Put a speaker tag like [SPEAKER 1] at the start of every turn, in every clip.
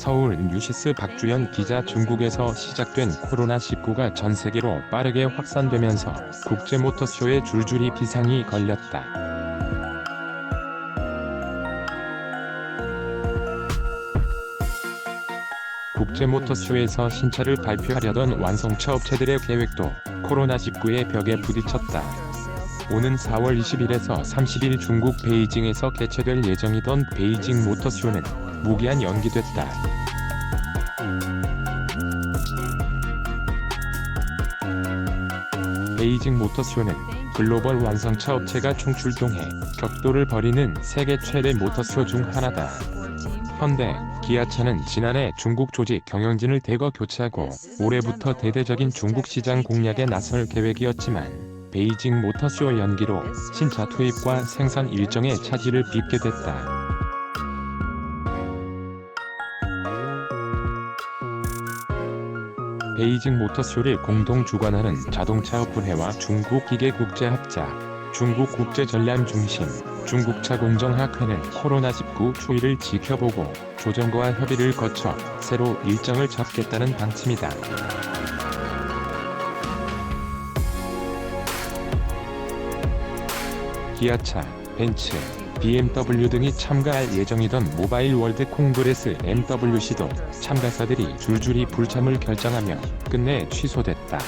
[SPEAKER 1] 서울 뉴시스 박주연 기자. 중국에서 시작된 코로나19가 전 세계로 빠르게 확산되면서 국제 모터쇼에 줄줄이 비상이 걸렸다. 국제 모터쇼에서 신차를 발표하려던 완성차 업체들의 계획도 코로나19의 벽에 부딪혔다. 오는 4월 20일에서 30일 중국 베이징에서 개최될 예정이던 베이징 모터쇼는 무기한 연기됐다. 베이징 모터쇼는 글로벌 완성차 업체가 총출동해 격돌을 벌이는 세계 최대 모터쇼 중 하나다. 현대, 기아차는 지난해 중국 조직 경영진을 대거 교체하고 올해부터 대대적인 중국 시장 공략에 나설 계획이었지만 베이징 모터쇼 연기로 신차 투입과 생산 일정에 차질을 빚게 됐다. 베이징 모터쇼를 공동 주관하는 자동차업분회와 중국기계국제합작, 중국국제전략중심, 중국차공정학회는 코로나19 추이를 지켜보고 조정과 협의를 거쳐 새로 일정을 잡겠다는 방침이다. 기아차, 벤츠, BMW 등이 참가할 예정이던 모바일 월드 콩그레스 MWC도 참가사들이 줄줄이 불참을 결정하며 끝내 취소됐다.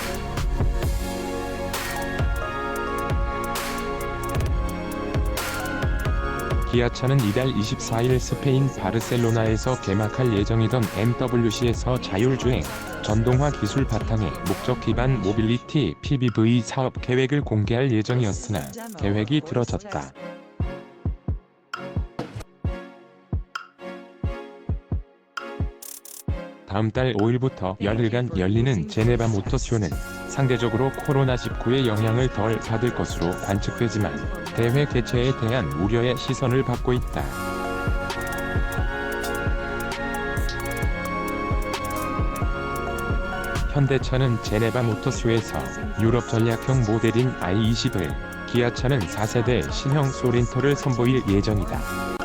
[SPEAKER 1] 기아차는 이달 24일 스페인 바르셀로나에서 개막할 예정이던 MWC에서 자율주행, 전동화 기술 바탕의 목적 기반 모빌리티 PBV 사업 계획을 공개할 예정이었으나 계획이 틀어졌다. 다음 달 5일부터 열흘간 열리는 제네바 모터쇼는 상대적으로 코로나19의 영향을 덜 받을 것으로 관측되지만 대회 개최에 대한 우려의 시선을 받고 있다. 현대차는 제네바 모터쇼에서 유럽 전략형 모델인 i20을, 기아차는 4세대 신형 소렌토를 선보일 예정이다.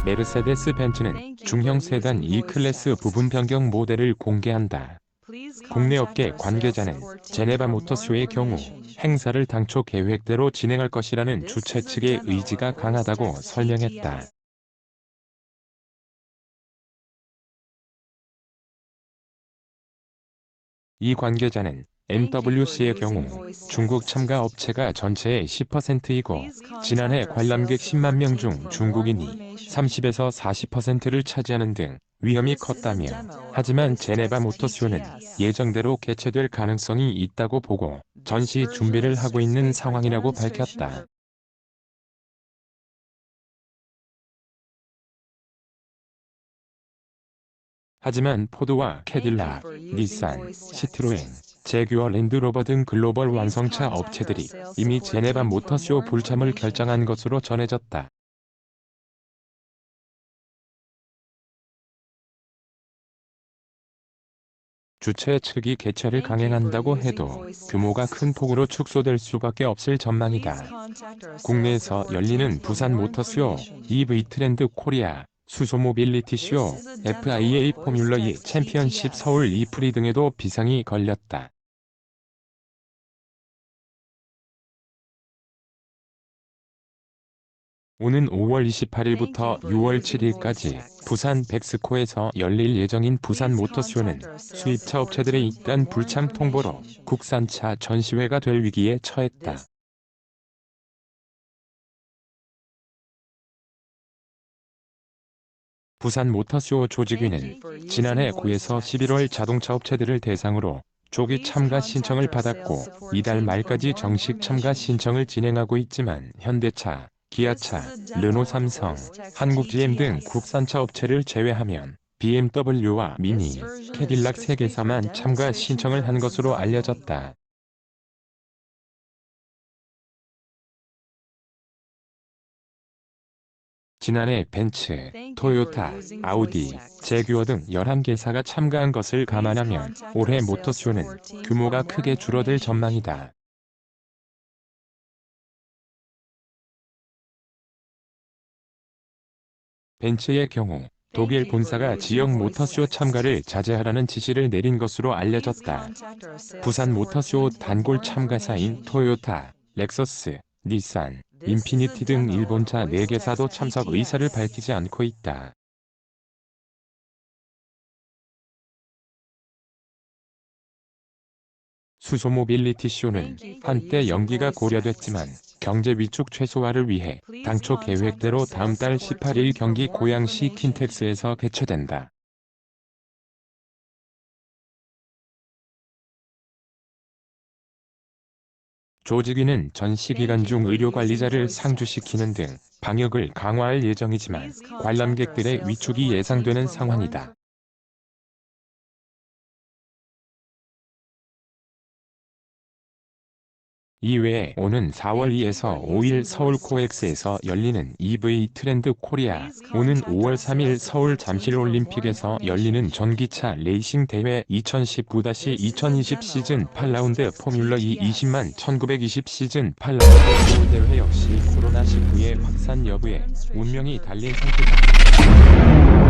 [SPEAKER 1] 메르세데스 벤츠는 중형 세단 E클래스 부분 변경 모델을 공개한다. 국내 업계 관계자는 제네바 모터쇼의 경우 행사를 당초 계획대로 진행할 것이라는 주최 측의 의지가 강하다고 설명했다. 이 관계자는 MWC의 경우 중국 참가 업체가 전체의 10%이고 지난해 관람객 10만 명 중 중국인이 30에서 40%를 차지하는 등 위험이 컸다며, 하지만 제네바 모터쇼는 예정대로 개최될 가능성이 있다고 보고 전시 준비를 하고 있는 상황이라고 밝혔다. 하지만 포드와 캐딜락, 닛산, 시트로엔, 제규어 랜드로버 등 글로벌 완성차 업체들이 이미 제네바 모터쇼 불참을 결정한 것으로 전해졌다. 주최 측이 개최를 강행한다고 해도 규모가 큰 폭으로 축소될 수밖에 없을 전망이다. 국내에서 열리는 부산 모터쇼, EV 트렌드 코리아, 수소 모빌리티 쇼, FIA 포뮬러 2 챔피언십 서울 이프리 등에도 비상이 걸렸다. 오는 5월 28일부터 6월 7일까지 부산 백스코에서 열릴 예정인 부산 모터쇼는 수입차 업체들의 잇단 불참 통보로 국산차 전시회가 될 위기에 처했다. 부산 모터쇼 조직위는 지난해 9에서 11월 자동차 업체들을 대상으로 조기 참가 신청을 받았고 이달 말까지 정식 참가 신청을 진행하고 있지만 현대차, 기아차, 르노 삼성, 한국 GM 등 국산차 업체를 제외하면 BMW와 미니, 캐딜락 3개사만 참가 신청을 한 것으로 알려졌다. 지난해 벤츠, 토요타, 아우디, 제규어 등 11개사가 참가한 것을 감안하면 올해 모터쇼는 규모가 크게 줄어들 전망이다. 벤츠의 경우 독일 본사가 지역 모터쇼 참가를 자제하라는 지시를 내린 것으로 알려졌다. 부산 모터쇼 단골 참가사인 토요타, 렉서스, 닛산, 인피니티 등 일본차 4개사도 참석 의사를 밝히지 않고 있다. 수소 모빌리티 쇼는 한때 연기가 고려됐지만 경제 위축 최소화를 위해 당초 계획대로 다음 달 18일 경기 고양시 킨텍스에서 개최된다. 조직위는 전시 기간 중 의료관리자를 상주시키는 등 방역을 강화할 예정이지만 관람객들의 위축이 예상되는 상황이다. 이외에 오는 4월 2에서 5일 서울 코엑스에서 열리는 EV 트렌드 코리아, 오는 5월 3일 서울 잠실올림픽에서 열리는 전기차 레이싱 대회 2019-2020 시즌 8라운드 포뮬러 2 20만 1920 시즌 8라운드 서울대회 역시 코로나19의 확산 여부에 운명이 달린 상태다.